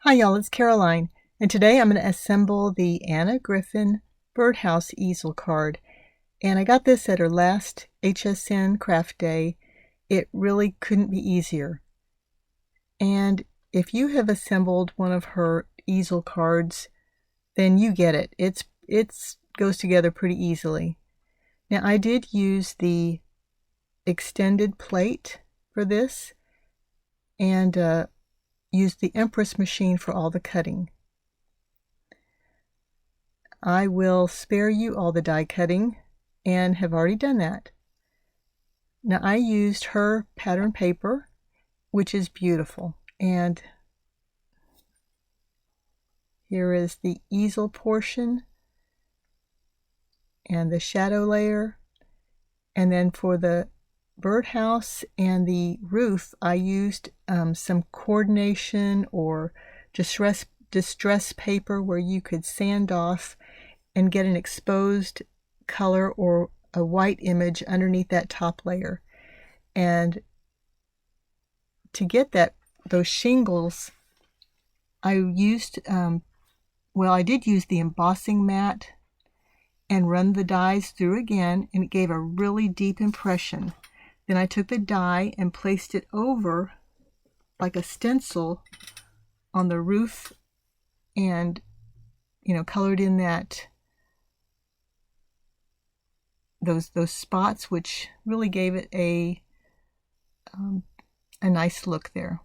Hi y'all, it's Caroline, and today I'm going to assemble the Anna Griffin birdhouse easel card. And I got this at her last HSN craft day. It really couldn't be easier. And if you have assembled one of her easel cards, then you get it. It goes together pretty easily. Now I did use the extended plate for this, and use the Empress machine for all the cutting. I will spare you all the die cutting and have already done that. Now I used her pattern paper, which is beautiful, and here is the easel portion and the shadow layer, and then for the birdhouse and the roof I used some coordination or distress paper where you could sand off and get an exposed color or a white image underneath that top layer. And to get those shingles, I used I did use the embossing mat and run the dies through again, and it gave a really deep impression. Then I took the die and placed it over like a stencil on the roof, and colored in those spots, which really gave it a nice look there.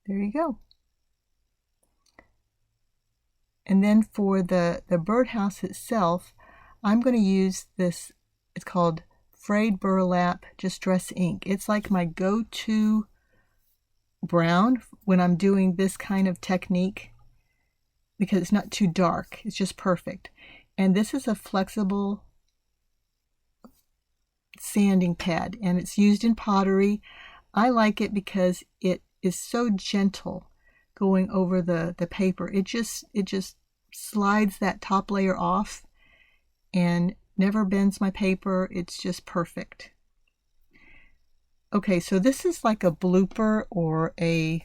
There you go. And then for the birdhouse itself, I'm going to use this. It's called Frayed Burlap Distress ink. It's like my go-to brown when I'm doing this kind of technique because it's not too dark. It's just perfect. And this is a flexible sanding pad, and it's used in pottery. I like it because it is so gentle going over the paper. It just slides that top layer off and never bends my paper. It's just perfect. Okay, so this is like a blooper or a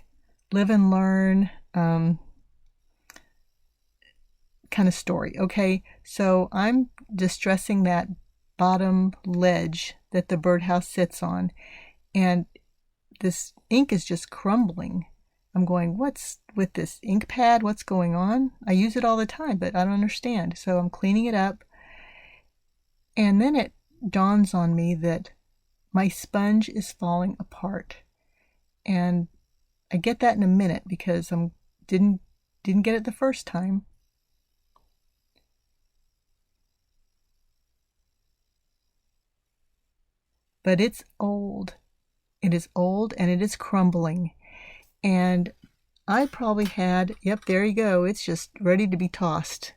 live and learn kind of story. Okay, so I'm distressing that bottom ledge that the birdhouse sits on, and this ink is just crumbling. I'm going, what's with this ink pad? What's going on? I use it all the time, but I don't understand. So I'm cleaning it up. And then it dawns on me that my sponge is falling apart. And I get that in a minute because I didn't get it the first time. But it's old. It is old and it is crumbling. And I probably had, yep, there you go. It's just ready to be tossed.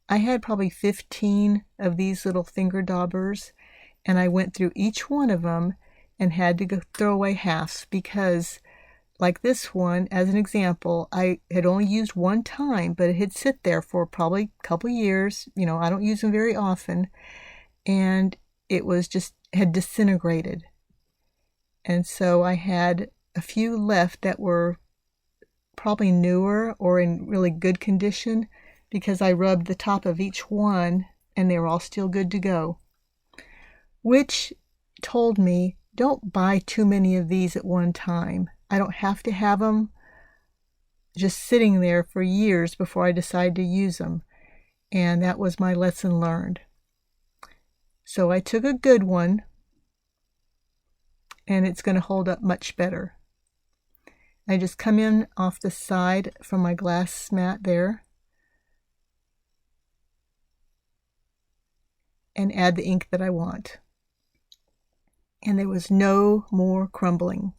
I had probably 15 of these little finger daubers, and I went through each one of them and had to throw away half because, like this one, as an example, I had only used one time, but it had sit there for probably a couple years. I don't use them very often, and it was had disintegrated. And so I had a few left that were probably newer or in really good condition because I rubbed the top of each one and they were all still good to go. Which told me, don't buy too many of these at one time. I don't have to have them just sitting there for years before I decide to use them. And that was my lesson learned. So I took a good one, and it's going to hold up much better. I just come in off the side from my glass mat there and add the ink that I want. And there was no more crumbling.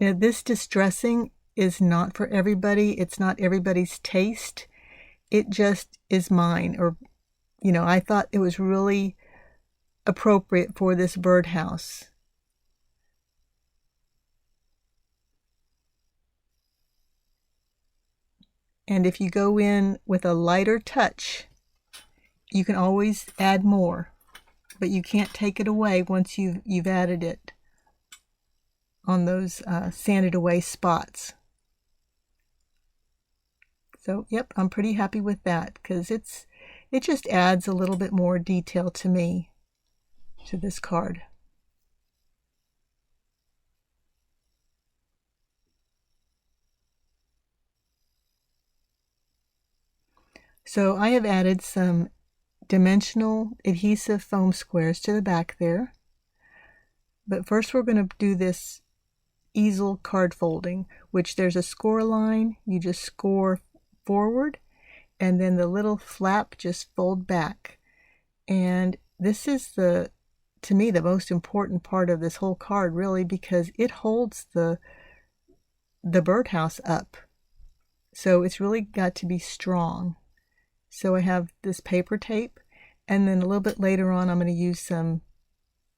Now, this distressing is not for everybody. It's not everybody's taste. It just is mine. Or, I thought it was really appropriate for this birdhouse. And if you go in with a lighter touch, you can always add more, but you can't take it away once you've added it. on those sanded away spots. So, yep, I'm pretty happy with that because it just adds a little bit more detail to me, to this card. So I have added some dimensional adhesive foam squares to the back there. But first we're going to do this easel card folding, which there's a score line. You just score forward, and then the little flap just fold back. And this is to me, the most important part of this whole card, really, because it holds the birdhouse up. So it's really got to be strong. So I have this paper tape, and then a little bit later on I'm going to use some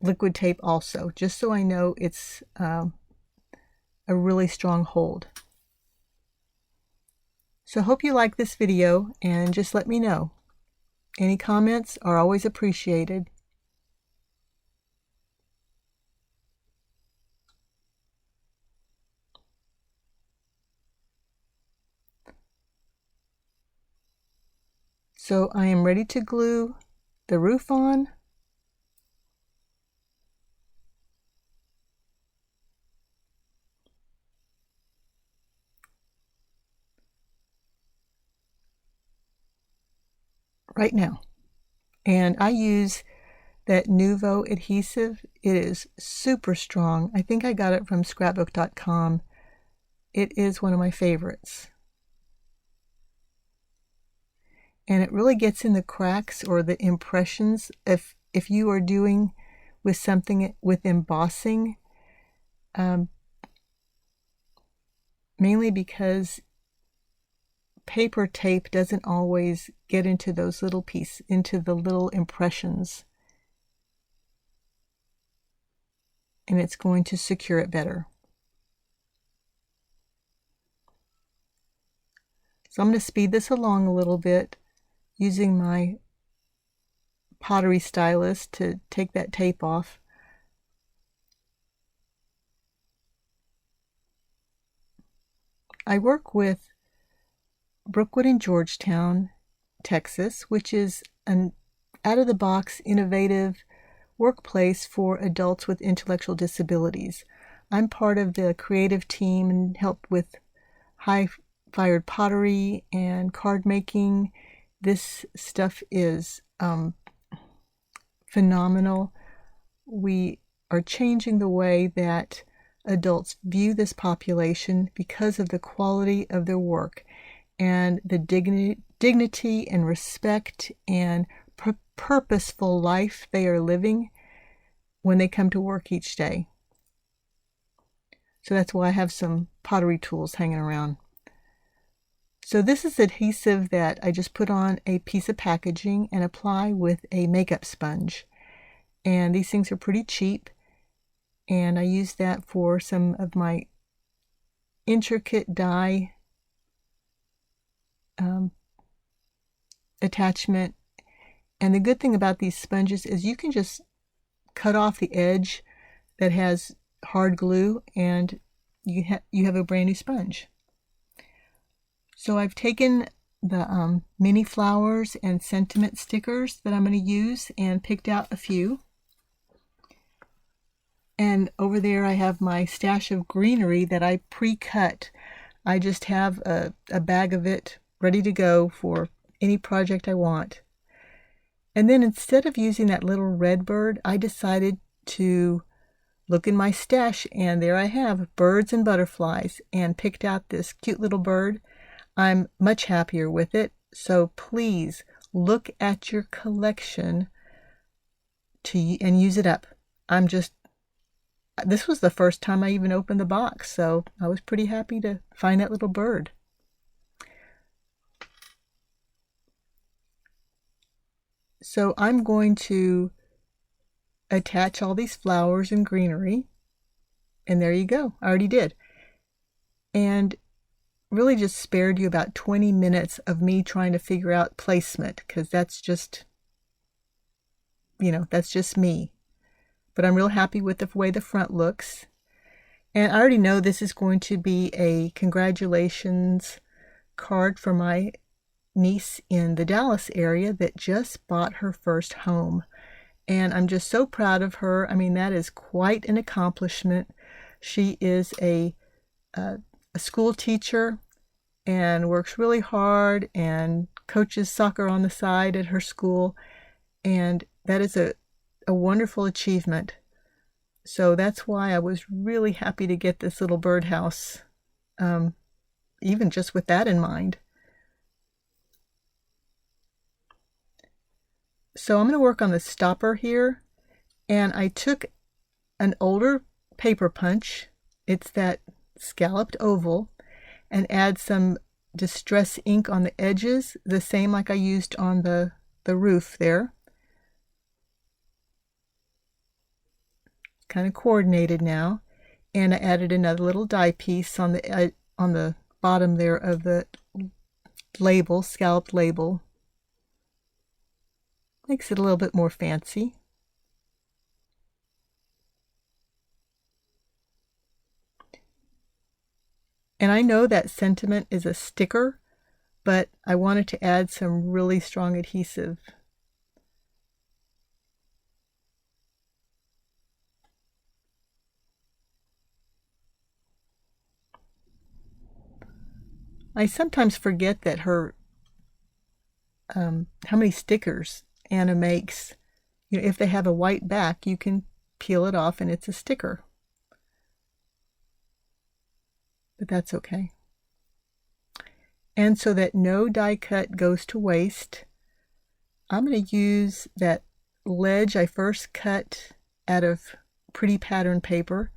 liquid tape also, just so I know it's a really strong hold. So I hope you like this video, and just let me know. Any comments are always appreciated. So I am ready to glue the roof on. Right now. And I use that Nuvo adhesive. It is super strong. I think I got it from scrapbook.com. It is one of my favorites. And it really gets in the cracks or the impressions. If you are doing with something with embossing, mainly because paper tape doesn't always get into those little pieces, into the little impressions. And it's going to secure it better. So I'm going to speed this along a little bit using my pottery stylus to take that tape off. I work with Brookwood in Georgetown, Texas, which is an out-of-the-box, innovative workplace for adults with intellectual disabilities. I'm part of the creative team and help with high-fired pottery and card making. This stuff is phenomenal. We are changing the way that adults view this population because of the quality of their work and the dignity and respect and purposeful life they are living when they come to work each day. So that's why I have some pottery tools hanging around. So this is adhesive that I just put on a piece of packaging and apply with a makeup sponge. And these things are pretty cheap. And I use that for some of my intricate die attachment. And the good thing about these sponges is you can just cut off the edge that has hard glue, and you have a brand new sponge. So I've taken the mini flowers and sentiment stickers that I'm going to use and picked out a few. And over there I have my stash of greenery that I pre-cut. I just have a bag of it ready to go for any project I want. And then instead of using that little red bird, I decided to look in my stash, and there I have birds and butterflies, and picked out this cute little bird. I'm much happier with it. So please look at your collection and use it up. This was the first time I even opened the box, so I was pretty happy to find that little bird. So I'm going to attach all these flowers and greenery, and there you go. I already did. And really just spared you about 20 minutes of me trying to figure out placement, because that's just, that's just me. But I'm real happy with the way the front looks. And I already know this is going to be a congratulations card for my niece in the Dallas area that just bought her first home. And I'm just so proud of her. I mean, that is quite an accomplishment. She is a school teacher and works really hard and coaches soccer on the side at her school. And that is a wonderful achievement. So that's why I was really happy to get this little birdhouse, even just with that in mind. So I'm going to work on the stopper here, and I took an older paper punch, it's that scalloped oval, and add some distress ink on the edges, the same like I used on the roof there. Kind of coordinated now, and I added another little die piece on the bottom there of the label, scalloped label. Makes it a little bit more fancy. And I know that sentiment is a sticker, but I wanted to add some really strong adhesive. I sometimes forget that how many stickers Anna makes. You know, if they have a white back, you can peel it off and it's a sticker. But that's okay. And so that no die cut goes to waste, I'm going to use that ledge I first cut out of pretty pattern paper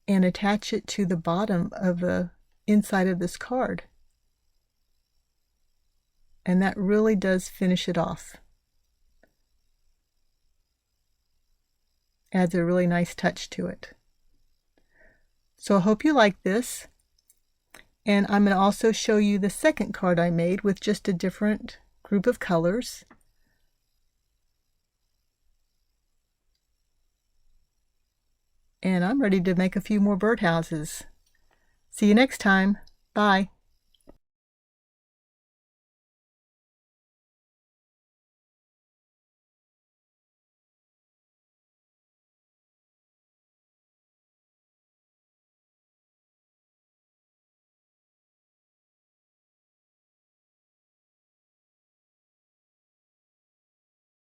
and attach it to the bottom of the inside of this card. And that really does finish it off. Adds a really nice touch to it. So I hope you like this. And I'm going to also show you the second card I made with just a different group of colors. And I'm ready to make a few more birdhouses. See you next time. Bye.